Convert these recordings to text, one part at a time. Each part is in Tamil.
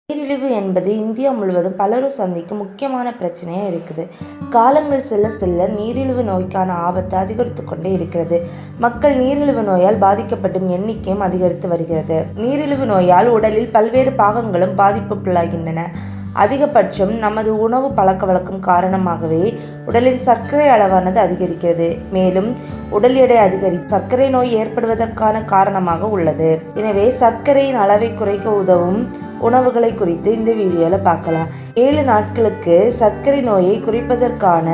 நீரிழிவு என்பது இந்தியா முழுவதும் பலரும் சந்திக்கும் முக்கியமான பிரச்சனையாக இருக்குது. காலங்கள் செல்ல செல்ல நீரிழிவு நோய்க்கான ஆபத்து அதிகரித்து கொண்டே இருக்கிறது. மக்கள் நீரிழிவு நோயால் பாதிக்கப்படும் எண்ணிக்கையும் அதிகரித்து வருகிறது. நீரிழிவு நோயால் உடலில் பல்வேறு பாகங்களும் பாதிப்புக்குள்ளாகின்றன. அதிகபட்சம் நமது உணவு பழக்க வழக்கம் காரணமாகவே உடலின் சர்க்கரை அளவானது அதிகரிக்கிறது. மேலும் உடல் எடை சர்க்கரை நோய் ஏற்படுவதற்கான காரணமாக உள்ளது. எனவே சர்க்கரையின் அளவை குறைக்க உதவும் உணவுகளை குறித்து இந்த வீடியோவில் பார்க்கலாம். 7 நாட்களுக்கு சர்க்கரை நோயை குறைப்பதற்கான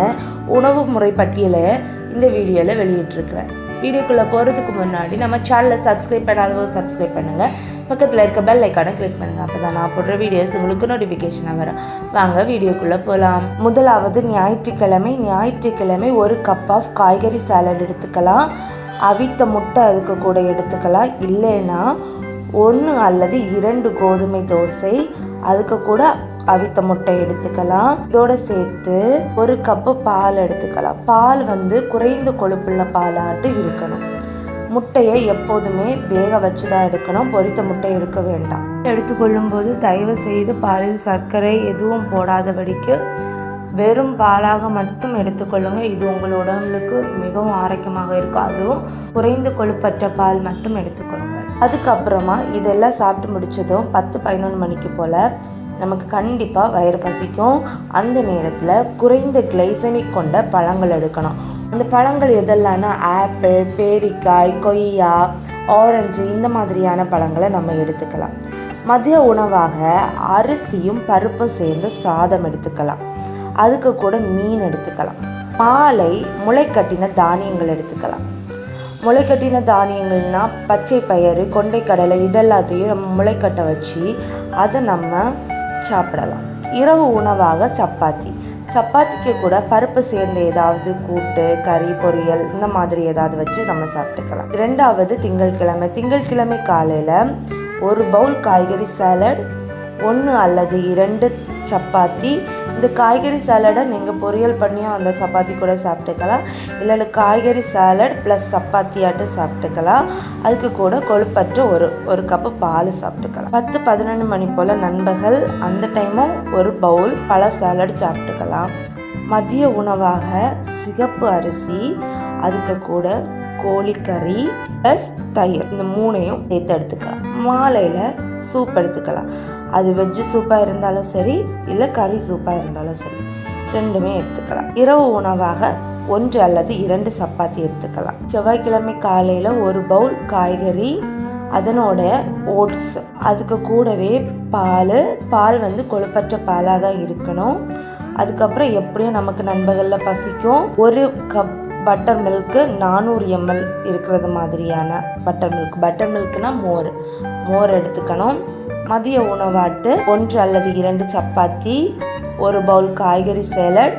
உணவு முறை பட்டியலை இந்த வீடியோவில் வெளியிட்டிருக்கிறேன். வீடியோக்குள்ளே போகிறதுக்கு முன்னாடி நம்ம சேனலை சப்ஸ்கிரைப் பண்ணாதவங்க சப்ஸ்கிரைப் பண்ணுங்கள். பக்கத்தில் இருக்க பெல் ஐக்கானை கிளிக் பண்ணுங்கள். அப்போ தான் நான் போடுற வீடியோஸ் உங்களுக்கு நோட்டிஃபிகேஷனாக வரும். வாங்க வீடியோக்குள்ளே போகலாம். முதலாவது ஞாயிற்றுக்கிழமை 1 கப் ஆஃப் காய்கறி சாலட் எடுத்துக்கலாம். அவித்த முட்டை அதுக்கு கூட எடுத்துக்கலாம். இல்லைன்னா 1 அல்லது 2 கோதுமை தோசை அதுக்கு கூட அவித்த முட்டை எடுத்துக்கலாம். இதோட சேர்த்து 1 கப்பு பால் எடுத்துக்கலாம். பால் குறைந்த கொழுப்புள்ள பாலாட்டு இருக்கணும். முட்டையை எப்போதுமே வேக வச்சு தான் எடுக்கணும். பொரித்த முட்டை எடுக்க வேண்டாம். எடுத்துக்கொள்ளும் போது தயவு செய்து பாலில் சர்க்கரை எதுவும் போடாதபடிக்கு வெறும் பாலாக மட்டும் எடுத்துக்கொள்ளுங்க. இது உங்கள் உடம்புக்கு மிகவும் ஆரோக்கியமாக இருக்கும். அதுவும் குறைந்த கொழுப்பற்ற பால் மட்டும் எடுத்துக்கொள்ளுங்க. அதுக்கப்புறமா இதெல்லாம் சாப்பிட்டு முடிச்சதும் 10-11 மணிக்கு போல் நமக்கு கண்டிப்பாக வயிறு பசிக்கும். அந்த நேரத்தில் குறைந்த கிளைசமிக் கொண்ட பழங்கள் எடுக்கணும். அந்த பழங்கள் எதெல்லாம்னா ஆப்பிள், பேரிக்காய், கொய்யா, ஆரஞ்சு இந்த மாதிரியான பழங்களை நம்ம எடுத்துக்கலாம். மதிய உணவாக அரிசியும் பருப்பும் சேர்ந்து சாதம் எடுத்துக்கலாம். அதுக்கு கூட மீன் எடுத்துக்கலாம். மாலை முளைக்கட்டின தானியங்கள் எடுத்துக்கலாம். முளைக்கட்டின தானியங்கள்னா பச்சை பயிறு, கொண்டைக்கடலை இதெல்லாத்தையும் நம்ம முளைக்கட்ட வச்சு அதை நம்ம சாப்பிடலாம். இரவு உணவாக சப்பாத்திக்கு கூட பருப்பு சேர்ந்து ஏதாவது கூட்டு, கறி, பொரியல் இந்த மாதிரி ஏதாவது வச்சு நம்ம சாப்பிட்டுக்கலாம். 2வது திங்கட்கிழமை காலையில் 1 பவுல் காய்கறி சாலட், 1 அல்லது 2 சப்பாத்தி. இந்த காய்கறி சாலடை நீங்கள் பொரியல் பண்ணியும் அந்த சப்பாத்தி கூட சாப்பிட்டுக்கலாம். இல்லை காய்கறி சாலட் ப்ளஸ் சப்பாத்தியாட்டு சாப்பிட்டுக்கலாம். அதுக்கு கூட கொழுப்பற்ற ஒரு கப்பு பால் சாப்பிட்டுக்கலாம். 10-11 மணி போல் நண்பகல் அந்த டைமும் 1 பவுல் பழ சாலட் சாப்பிட்டுக்கலாம். மதிய உணவாக சிகப்பு அரிசி, அதுக்கு கூட கோழிக்கறி ப்ளஸ் தயிர் இந்த 3ஐயும் சேர்த்து எடுத்துக்கலாம். மாலையில் சூப் எடுத்துக்கலாம். அது வெஜ்ஜு சூப்பாக இருந்தாலும் சரி, இல்லை கறி சூப்பாக இருந்தாலும் சரி, 2மே எடுத்துக்கலாம். இரவு உணவாக 1 அல்லது 2 சப்பாத்தி எடுத்துக்கலாம். செவ்வாய்க்கிழமை காலையில் 1 பவுல் காய்கறி, அதனோட ஓட்ஸ், அதுக்கு கூடவே பால் கொழுப்பற்ற பாலாக தான் இருக்கணும். அதுக்கப்புறம் எப்படியும் நமக்கு நண்பகலில் பசிக்கும். 1 கப் பட்டர் மில்க்கு 400 ml இருக்கிறது மாதிரியான பட்டர் மில்க்னா மோர் எடுத்துக்கணும். மதிய உணவாட்டு 1 அல்லது 2 சப்பாத்தி, 1 பவுல் காய்கறி சாலட்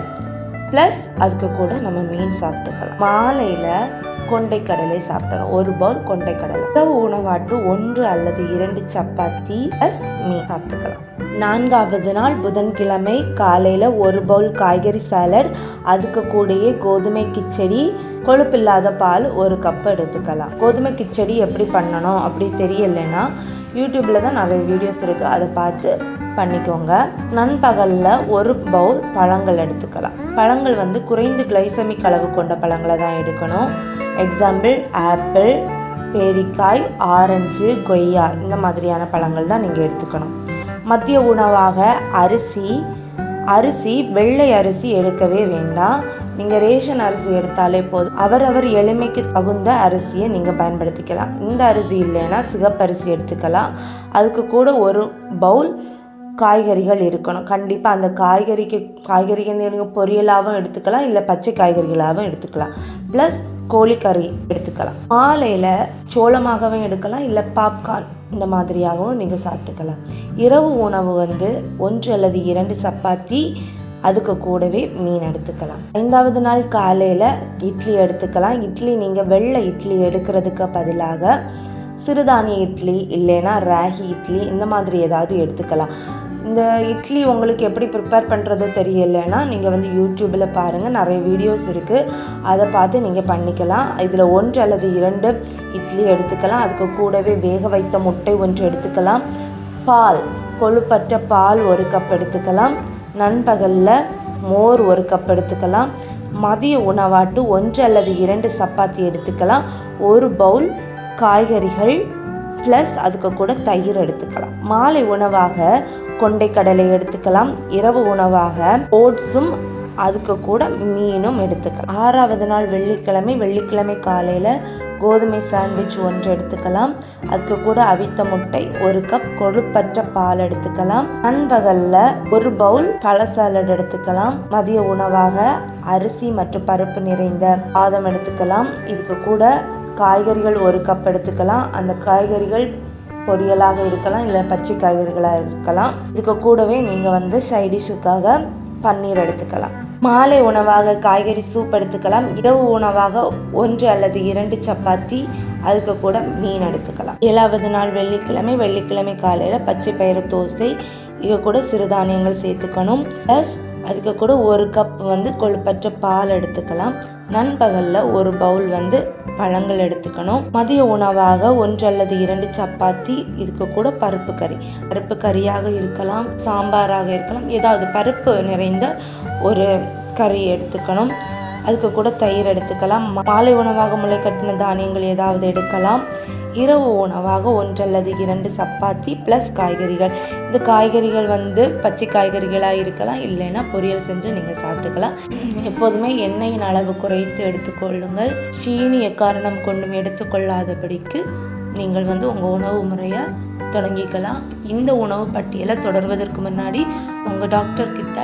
ப்ளஸ் அதுக்கு கூட நம்ம மீன் சாப்பிட்டுக்கலாம். மாலையில் கொண்டைக்கடலை சாப்பிடணும். 1 பவுல் கொண்டைக்கடலை. இரவு உணவாட்டு 1 அல்லது 2 சப்பாத்தி ப்ளஸ் மீன் சாப்பிட்டுக்கலாம். 4வது நாள் புதன்கிழமை காலையில் 1 பவுல் காய்கறி சாலட், அதுக்கு கூடயே கோதுமை கிச்சடி, கொழுப்பில்லாத பால் 1 கப் எடுத்துக்கலாம். கோதுமை கிச்சடி எப்படி பண்ணணும் அப்படி தெரியலைன்னா யூடியூப்பில் தான் நிறைய வீடியோஸ் இருக்குது, அதை பார்த்து பண்ணிக்கோங்க. நண்பகலில் 1 பவுல் பழங்கள் எடுத்துக்கலாம். பழங்கள் குறைந்த கிளைசமிக் அளவு கொண்ட பழங்களை தான் எடுக்கணும். எக்ஸாம்பிள் ஆப்பிள், பேரிக்காய், ஆரஞ்சு, கொய்யா இந்த மாதிரியான பழங்கள் தான் நீங்கள் எடுத்துக்கணும். மதிய உணவாக அரிசி வெள்ளை அரிசி எடுக்கவே வேண்டாம். நீங்கள் ரேஷன் அரிசி எடுத்தாலே போதும். அவரவர் எளிமைக்கு தகுந்த அரிசியை நீங்கள் பயன்படுத்திக்கலாம். இந்த அரிசி இல்லைன்னா சிகப்பரிசி எடுத்துக்கலாம். அதுக்கு கூட 1 பவுல் காய்கறிகள் இருக்கணும். கண்டிப்பாக அந்த காய்கறிகள் நீங்கள் பொரியலாகவும் எடுத்துக்கலாம், இல்லை பச்சை காய்கறிகளாகவும் எடுத்துக்கலாம். ப்ளஸ் கோழிக்கறி எடுத்துக்கலாம். மாலையில் சோளமாகவும் எடுக்கலாம், இல்லை பாப்கார்ன் இந்த மாதிரியாகவும் நீங்கள் சாப்பிட்டுக்கலாம். இரவு உணவு 1 அல்லது 2 சப்பாத்தி, அதுக்கு கூடவே மீன் எடுத்துக்கலாம். 5வது நாள் காலையில் இட்லி எடுத்துக்கலாம். இட்லி நீங்கள் வெள்ளை இட்லி எடுக்கிறதுக்கு பதிலாக சிறுதானிய இட்லி இல்லைன்னா ராகி இட்லி இந்த மாதிரி ஏதாவது எடுத்துக்கலாம். இந்த இட்லி உங்களுக்கு எப்படி ப்ரிப்பேர் பண்ணுறது தெரியலைன்னா நீங்கள் யூடியூப்பில் பாருங்கள், நிறைய வீடியோஸ் இருக்குது, அதை பார்த்து நீங்கள் பண்ணிக்கலாம். இதில் 1 அல்லது 2 இட்லி எடுத்துக்கலாம். அதுக்கு கூடவே வேக வைத்த முட்டை 1 எடுத்துக்கலாம். பால் கொழுப்பற்ற பால் 1 கப் எடுத்துக்கலாம். நண்பகலில் மோர் 1 கப் எடுத்துக்கலாம். மதிய உணவாட்டு 1 அல்லது 2 சப்பாத்தி எடுத்துக்கலாம். 1 பவுல் காய்கறிகள் ப்ளஸ் அதுக்கு கூட தயிர் எடுத்துக்கலாம். மாலை உணவாக கொண்டைக்கடலை எடுத்துக்கலாம். இரவு உணவாக ஓட்ஸும் அதுக்கு கூட மீனும் எடுத்துக்கலாம். 6வது நாள் வெள்ளிக்கிழமை காலையில் கோதுமை சாண்ட்விச் 1 எடுத்துக்கலாம். அதுக்கு கூட அவித்த முட்டை 1 கப் கொழுப்பற்ற பால் எடுத்துக்கலாம். நண்பகலில் 1 பவுல் பழ சாலட் எடுத்துக்கலாம். மதிய உணவாக அரிசி மற்றும் பருப்பு நிறைந்த சாதம் எடுத்துக்கலாம். இதுக்கு கூட காய்கறிகள் 1 கப் எடுத்துக்கலாம். அந்த காய்கறிகள் பொரியலாக இருக்கலாம், இல்லை பச்சை காய்கறிகளாக இருக்கலாம். இதுக்கு கூடவே நீங்கள் சைடிஷுக்காக பன்னீர் எடுத்துக்கலாம். மாலை உணவாக காய்கறி சூப் எடுத்துக்கலாம். இரவு உணவாக 1 அல்லது 2 சப்பாத்தி, அதுக்கு கூட மீன் எடுத்துக்கலாம். 7வது நாள் வெள்ளிக்கிழமை காலையில் பச்சை பயிறு தோசை, இது கூட சிறுதானியங்கள் சேர்த்துக்கணும். ப்ளஸ் அதுக்கு கூட 1 கப் கொழுப்பற்ற பால் எடுத்துக்கலாம். நண்பகலில் 1 பவுல் பழங்கள் எடுத்துக்கணும். மதிய உணவாக 1 அல்லது 2 சப்பாத்தி, இதுக்கு கூட பருப்பு கறியாக இருக்கலாம், சாம்பாராக இருக்கலாம், ஏதாவது பருப்பு நிறைந்த ஒரு கறி எடுத்துக்கணும். அதுக்கு கூட தயிர் எடுத்துக்கலாம். மாலை உணவாக முளைக்கட்டின தானியங்கள் ஏதாவது எடுக்கலாம். இரவு உணவாக 1 அல்லது 2 சப்பாத்தி ப்ளஸ் காய்கறிகள். இந்த காய்கறிகள் பச்சை காய்கறிகளாக இருக்கலாம், இல்லைன்னா பொரியல் செஞ்சு நீங்கள் சாப்பிட்டுக்கலாம். எப்போதுமே எண்ணெயின் அளவு குறைத்து எடுத்துக்கொள்ளுங்கள். சீனி எக்காரணம் கொண்டும் எடுத்துக்கொள்ளாதபடிக்கு நீங்கள் உங்கள் உணவு முறையை தொடங்கிக்கலாம். இந்த உணவு பட்டியலை தொடர்வதற்கு முன்னாடி உங்கள் டாக்டர்கிட்ட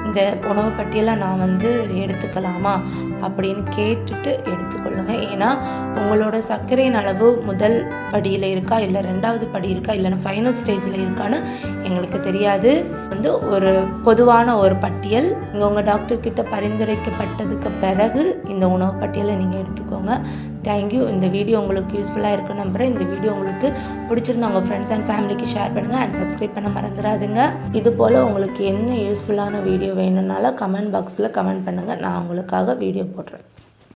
இந்த உணவு பட்டியலை நான் எடுத்துக்கலாமா அப்படின்னு கேட்டுட்டு எடுத்துக்கொள்ளுங்க. ஏன்னா உங்களோட சர்க்கரையின் அளவு முதல் படியில் இருக்கா, இல்லை 2வது படி இருக்கா, இல்லைன்னா ஃபைனல் ஸ்டேஜில் இருக்கான்னு எங்களுக்கு தெரியாது. ஒரு பொதுவான ஒரு பட்டியல் இங்கே உங்கள் டாக்டர்கிட்ட பரிந்துரைக்கப்பட்டதுக்கு பிறகு இந்த உணவு பட்டியலை நீங்கள் எடுத்துக்கோங்க. தேங்க்யூ. இந்த வீடியோ உங்களுக்கு யூஸ்ஃபுல்லாக இருக்குன்னு நம்புகிறேன். இந்த வீடியோ உங்களுக்கு பிடிச்சிருந்தா உங்கள் ஃப்ரெண்ட்ஸ் அண்ட் ஃபேமிலிக்கு ஷேர் பண்ணுங்கள் அண்ட் சப்ஸ்கிரைப் பண்ண மறந்துடாதுங்க. இது போல் உங்களுக்கு என்ன யூஸ்ஃபுல்லான வீடியோ வேணும்னாலும் கமெண்ட் பாக்ஸில் கமெண்ட் பண்ணுங்கள். நான் உங்களுக்காக வீடியோ போடுறேன்.